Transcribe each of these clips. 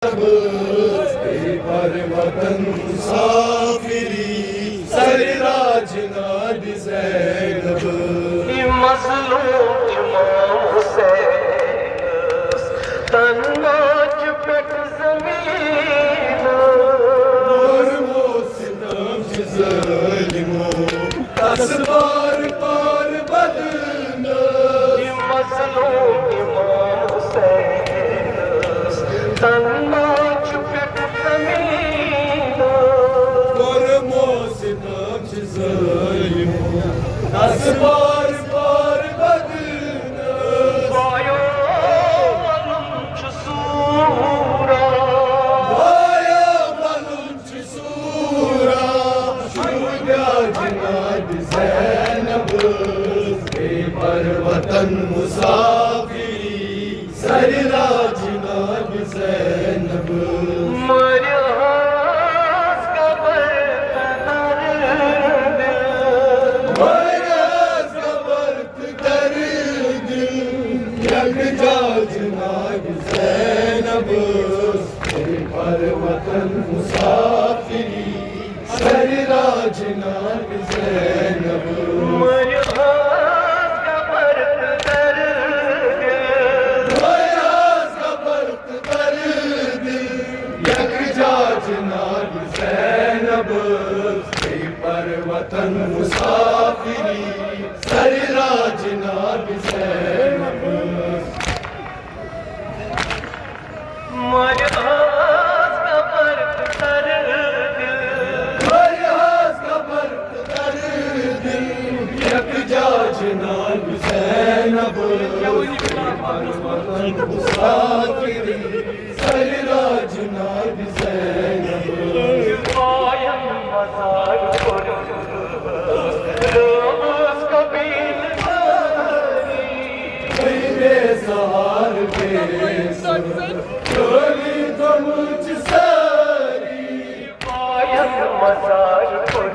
पर वतन मुसाफिरी सरराज नाद ज़ैनब मज़लूम इमाम हुसैन तन्नाच पेट ज़मीन और वो सितम ज़ालिमों असबार पार बदना मज़लूम इमाम हुसैन तन्नाच पेट ज़मीन और वो सितम ज़ालिमों असबार पार बदना वायो वलम चसूरा आया बलुच सूरा शुजा जिनाद ज़ैनब पर वतन मुसाफिरी सरराज नाद ज़ैनब मरहस का बरकरार मरहस का बर्त कर दिल यकजा जिनाद ज़ैनब पर वतन मुसाफिरी सरराज नाद ज़ैनब मरहस का बरकरार मरहस का बर्त कर दिल यकजा जिनाद ज़ैनब पर वतन मुसाफिरी सरराज नाद ज़ैनब मरहस का बरकरार मरहस का बर्त कर दिल यकजा जिनाद ज़ैनब पर वतन मुसाफिरी सरराज नाद ज़ैनब आयम मज़ार पर रोज़ कबील बेसहार चोरी तो मुझ सारी आयम मज़ार पर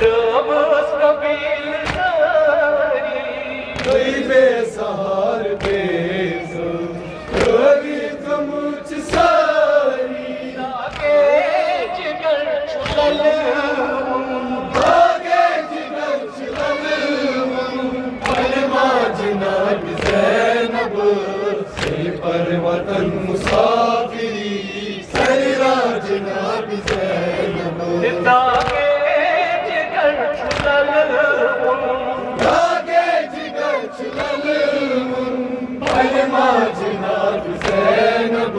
रोज़ कबील कोई बेसहार चोरी तो मुझ सारी आगे जिगर छुलल आगे जिगर चलन पलमा जिनाद ज़ैनब पर वतन मुसाफिरी सरराज नाद ज़ैनब आगे जिगर छुलल आगे जिगर चलन पलमा जिनाद ज़ैनब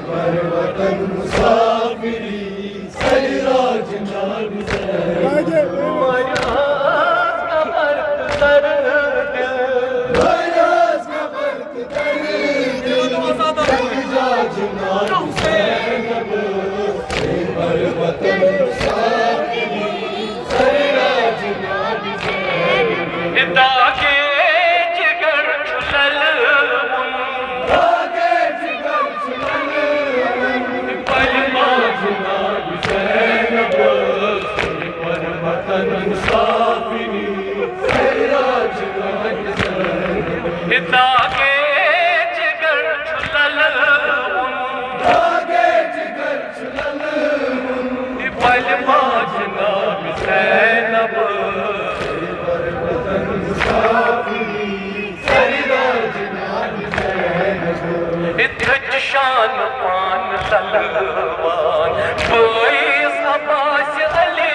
पर वतन मुसाफिरी सरराज नाद ज़ैनब मरहस का बरकरार मरहस का बर्त कर दिल यकजा जिनाद ज़ैनब पर वतन मुसाफिरी सरराज नाद ज़ैनब आगे जिगर छुलल आगे जिगर चलन पलमा जिनाद ज़ैनब पर वतन मुसाफिरी सरराज नाद ज़ैनब आगे जिगर छुलल आगे जिगर चलन पलमा जनाब ज़ैनब पर वतन मुसाफिरी सरराज नाद ज़ैनब इतच शान पान सलवान कोई सबास अली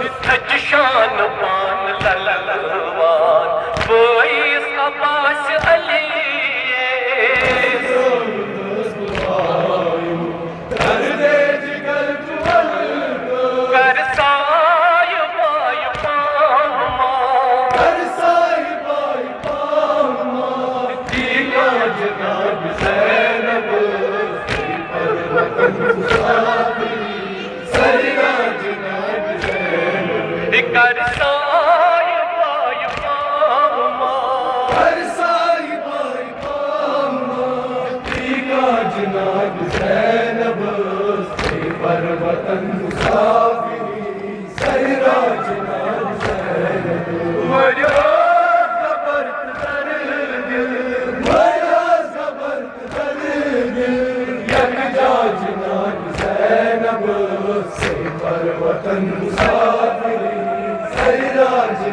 इतच शान पान सलवान कोई सबास अली कर साय बाय पामा जिनाद ज़ैनब पर वतन मुसाफिरी सरराज नाद ज़ैनब कर साय बाय पामा जिनाद ज़ैनब पर वतन मुसाफिरी सरराज नाद ज़ैनब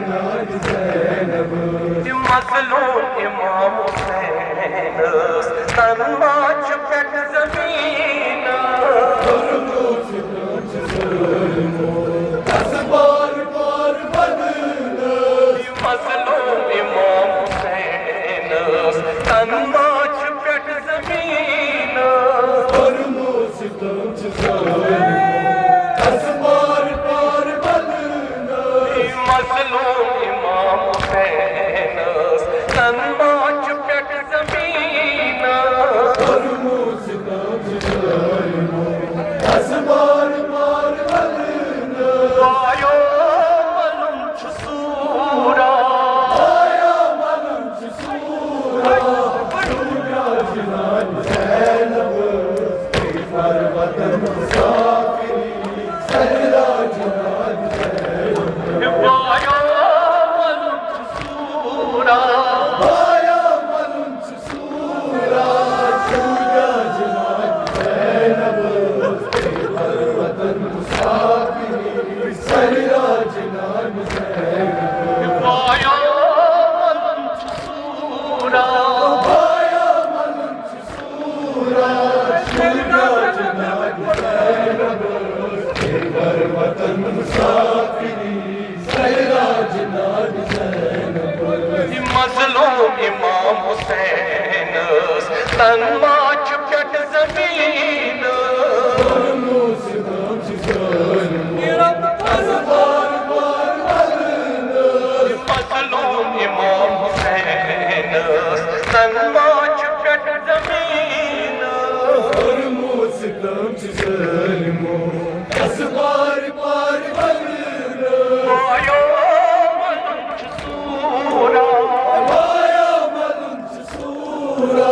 जनाब ज़ैनब मज़लूम इमाम हुसैन तन्माच पेट ज़मीन बार बार बदल मज़लूम इमाम हुसैन तन्माच पेट ज़मीन और मोसितम बार बार बदल मज़लूम इमाम हुसैन तन्माच पेट ज़मीन और मोसितम बार बार बदल आयो मलुम छसूरा आया मालूम सूरा शूरा जनाब ज़ैनब पर वतन मुसाफिरी सहरा जनाब ज़ैनब आयो मलुम छसूरा आया मालूम सूरा शूरा जनाब ज़ैनब पर वतन मुसाफिरी सहरा जनाब ज़ैनब आयो मलुम छसूरा आया मालूम सूरा शूरा जनाब ज़ैनब पर वतन मुसाफिरी सहरा जनाब ज़ैनब मज़लूम इमाम हुसैन तन्माच पेट ज़मीन मज़लूम इमाम हुसैन तन्माच पेट ज़मीन आयो मलुम छसूरा आयो मलुम छसूरा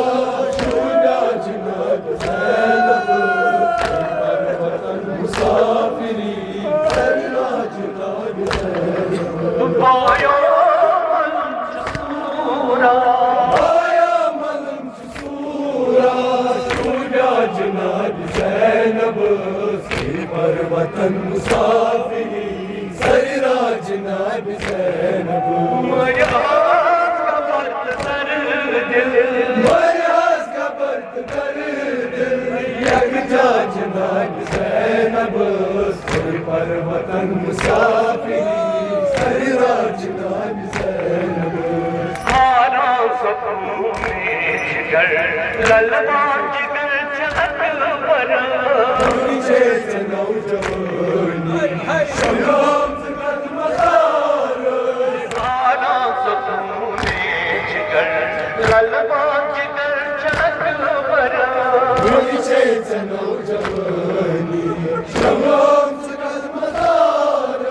वतन मुसाफिरी सरा जनाब ज़ैनब मयाज का बर्त सर दिल मयाज का बर्त कर दिल यकजा जनाब ज़ैनब पर वतन मुसाफिरी सरा जनाब ज़ैनब हारा सपनों में जिगर ललवा जिगर चहक पर नीचे से नौजवानी शबाब से कदम मज़ार हारा सपनों में जिगर ललवा जिगर चहक पर नीचे से नौजवानी शबाब से कदम मज़ार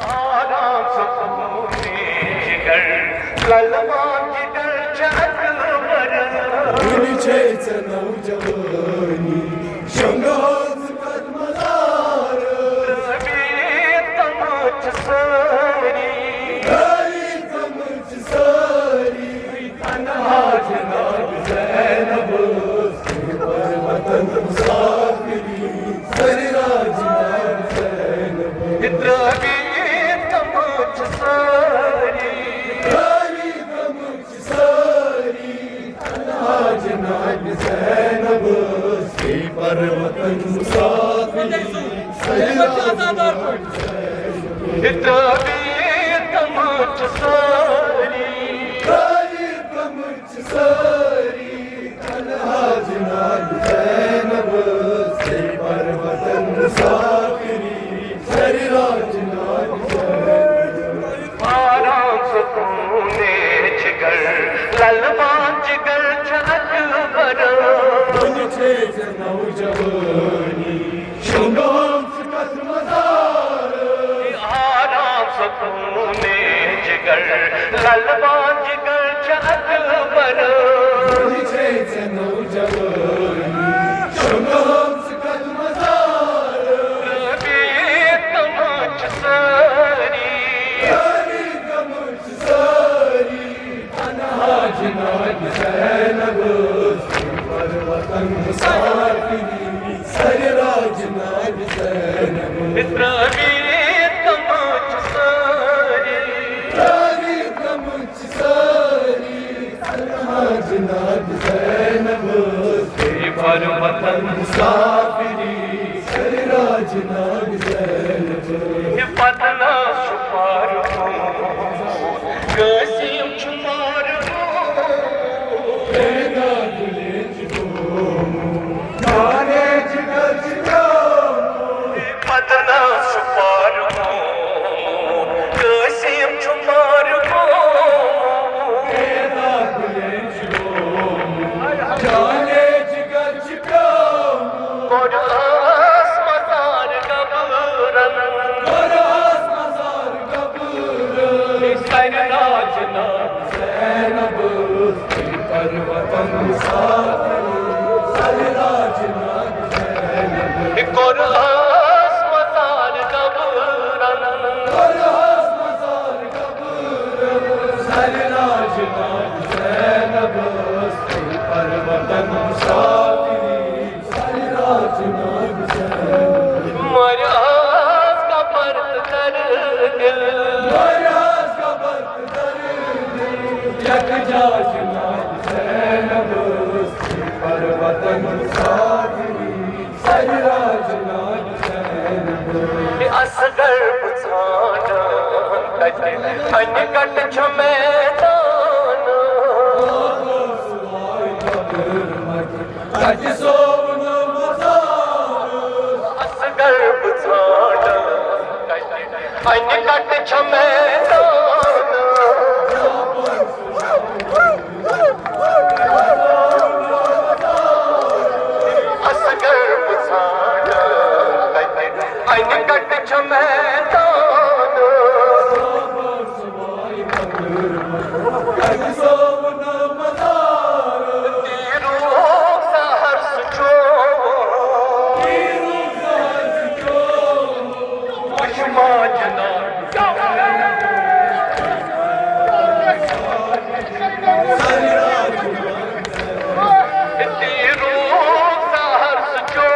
हारा सपनों में जिगर ललवा जिगर चहक पर नीचे से नौजवानी शबाब से कदम मज़ार तमाच सारी हरी कमच सारी तन्हा जनाब ज़ैनब पर वतन मुसाफिरी सरा जनाब ज़ैनब तमाच सारी हरी कमच सारी तन्हा जनाब ज़ैनब पर वतन मुसाफिरी सरा जनाब तमाच सारी हरी कमच सारी तन्हा जनाब ज़ैनब पर वतन मुसाफिरी सरा जनाब ज़ैनब आराम सुकूने जिगर ललवा जिगर चहक पर नीचे से नौजवानी शबाब से कदम मज़ार आराम सुकूने जिगर ललवा जिगर चहक पर नीचे से नौजवानी शबाब से कदम मज़ार तमाच सारी हरी कमच सारी तन्हा जनाब ज़ैनब पर वतन मुसाफिरी सरा जनाब ज़ैनब तमाच सारी वतन मुसाफिरी सरराज नाग ज़ैनब पतना सुपार कसीम शुमार पैदा दुले जाने जिगर पतना सुपार कसीम शुमार पैदा दुले जाने जिगर कोरास मजार कबरन मज़ार कब्र सरराज नाग ज़ैनब पर वतन मुसाफिरी सरराज नाग ज़ैनब कोरास मजार कबरन मज़ार कब्र सरराज नाग ज़ैनब पर वतन मुसाफिरी सरराज नाग ज़ैनब मराज का पर्द कर दिल महाराज का बर्त दर यकजा नाग ज़ैनब पर वतन मुसाफिरी सरराज नाग ज़ैनब असगर बुझाना कटे अनकट छमेदान कज सोवन मज़ार असगर बुझाना कटे अनकट छमेदान असगर बुझाना कटे अनकट छमेदान कज सोवन मज़ार तीरों सहर सुचो मशमा जना तीरों सहर सुचो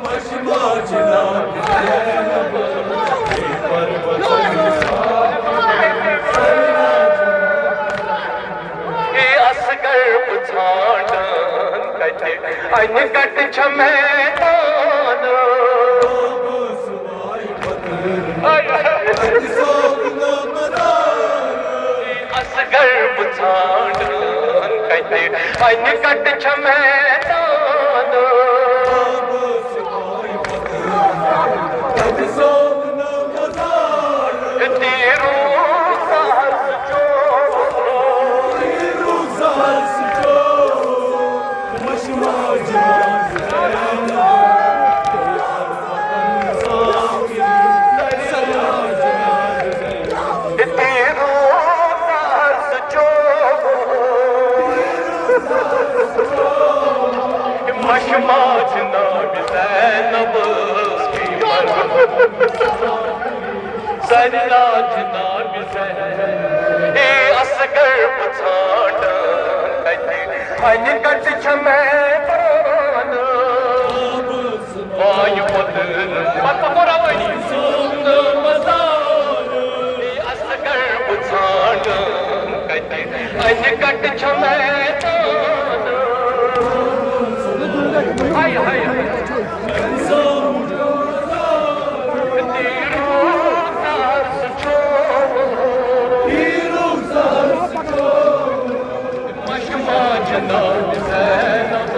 मशमा नाग ज़ैनब पर वतन ए असगर बुझाना कटे अनकट छमेदान असगर बुझाना कटे अनकट छमेदान कज सोवन मज़ार तीरों सहर सुचो सहस जो मशमा नाग ज़ैनब सरराज नाग ज़ैनब तीरों सहर सुचो मशमा नाग ज़ैनब सरराज नाग ज़ैनब ए असगर बुझाना कटे अनकट छमेदान वायु बदल मत मोरावणी सोवन मज़ार असगर बुझाना कटे अनकट छमेदान हाय हाय तीरों सहर सुचो मशमा जना ज़ैनब